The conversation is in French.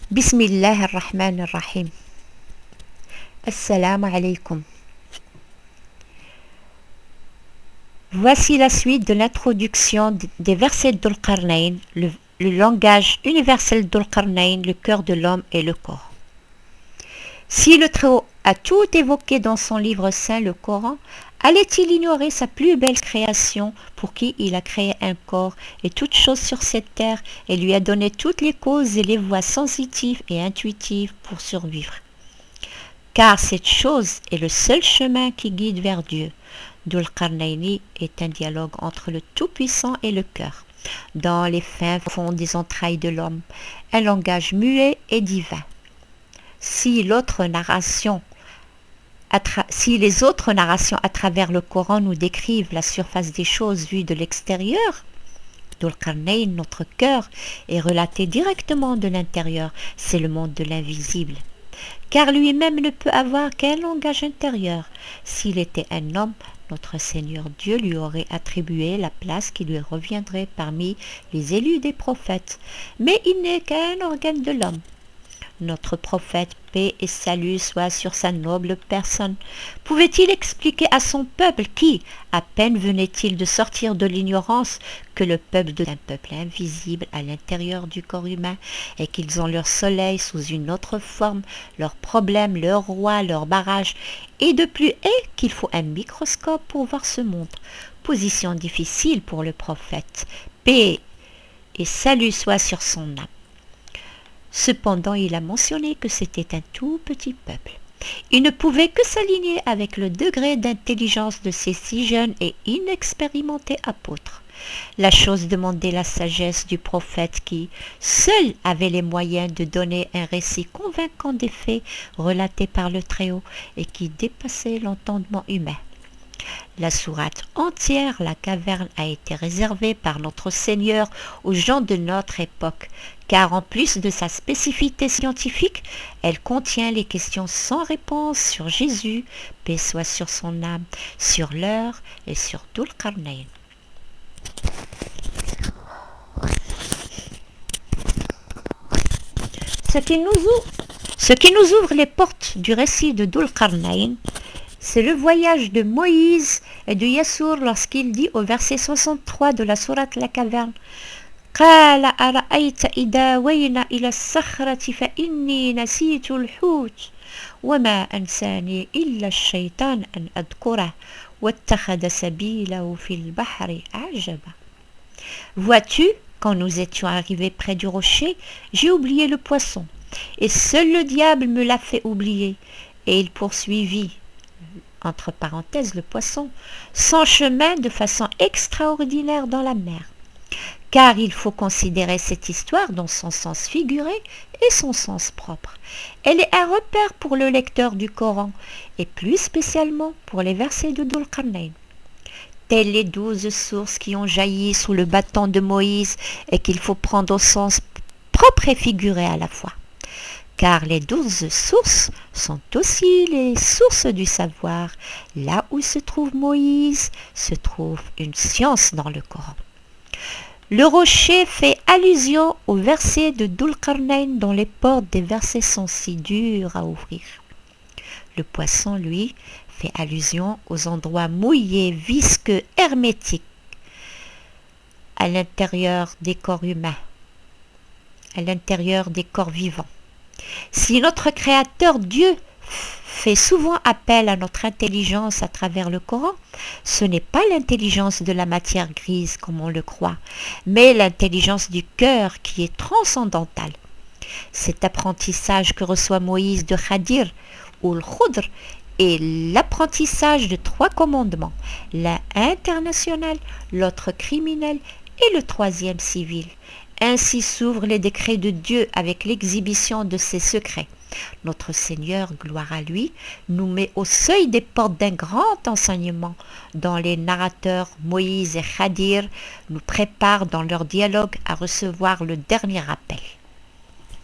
Bismillah ar-Rahman ar-Rahim. Assalamu alaikum. Voici la suite de l'introduction des versets d'Ul-Qarnayn, le langage universel d'Ul-Qarnayn, le cœur de l'homme et le corps. Si le Très-Haut a tout évoqué dans son livre saint, le Coran, allait-il ignorer sa plus belle création pour qui il a créé un corps et toutes choses sur cette terre et lui a donné toutes les causes et les voies sensitives et intuitives pour survivre? Car cette chose est le seul chemin qui guide vers Dieu. Dhul-Qarnayni est un dialogue entre le Tout-Puissant et le cœur, dans les fins fonds des entrailles de l'homme, un langage muet et divin. Si les autres narrations à travers le Coran nous décrivent la surface des choses vues de l'extérieur, Dhul-Qarnayn, notre cœur, est relaté directement de l'intérieur, c'est le monde de l'invisible. Car lui-même ne peut avoir qu'un langage intérieur. S'il était un homme, notre Seigneur Dieu lui aurait attribué la place qui lui reviendrait parmi les élus des prophètes. Mais il n'est qu'un organe de l'homme. Notre prophète, paix et salut soient sur sa noble personne, pouvait-il expliquer à son peuple qui, à peine venait-il de sortir de l'ignorance, que le peuple d'un peuple invisible à l'intérieur du corps humain et qu'ils ont leur soleil sous une autre forme, leurs problèmes, leur roi, leur barrage, et de plus est qu'il faut un microscope pour voir ce monde. Position difficile pour le prophète, paix et salut soient sur son âme. Cependant, il a mentionné que c'était un tout petit peuple. Il ne pouvait que s'aligner avec le degré d'intelligence de ces si jeunes et inexpérimentés apôtres. La chose demandait la sagesse du prophète qui, seul, avait les moyens de donner un récit convaincant des faits relatés par le Très-Haut et qui dépassait l'entendement humain. La sourate entière, la caverne, a été réservée par notre Seigneur aux gens de notre époque, car en plus de sa spécificité scientifique, elle contient les questions sans réponse sur Jésus, paix soit sur son âme, sur l'heure et sur Dhul-Qarnayn. Ce qui nous ouvre les portes du récit de Dhul-Qarnayn, c'est le voyage de Moïse et de Yassour lorsqu'il dit au verset 63 de la sourate La Caverne: قال أرأيت إذا وينا إلى الصخرة فإني نسيت الحوت وما أنساني إلا الشيطان أن أذكره واتخذ سبيله في البحر عجبا. Vois-tu, quand nous étions arrivés près du rocher, j'ai oublié le poisson, et seul le diable me l'a fait oublier. Et il poursuivit, entre parenthèses le poisson, son chemin de façon extraordinaire dans la mer. Car il faut considérer cette histoire dans son sens figuré et son sens propre. Elle est un repère pour le lecteur du Coran, et plus spécialement pour les versets de Dhul-Qarnayn. Telles les 12 sources qui ont jailli sous le bâton de Moïse et qu'il faut prendre au sens propre et figuré à la fois. Car les 12 sources sont aussi les sources du savoir. Là où se trouve Moïse, se trouve une science dans le Coran. Le rocher fait allusion au verset de Dhul-Qarnayn dont les portes des versets sont si dures à ouvrir. Le poisson, lui, fait allusion aux endroits mouillés, visqueux, hermétiques à l'intérieur des corps humains, à l'intérieur des corps vivants. Si notre Créateur Dieu fait souvent appel à notre intelligence à travers le Coran, ce n'est pas l'intelligence de la matière grise comme on le croit, mais l'intelligence du cœur qui est transcendantale. Cet apprentissage que reçoit Moïse de Khadir ou le Khudr est l'apprentissage de 3 commandements, l'un international, l'autre criminel et le 3e civil. Ainsi s'ouvrent les décrets de Dieu avec l'exhibition de ses secrets. Notre Seigneur, gloire à lui, nous met au seuil des portes d'un grand enseignement dont les narrateurs Moïse et Khadir nous préparent dans leur dialogue à recevoir le dernier appel.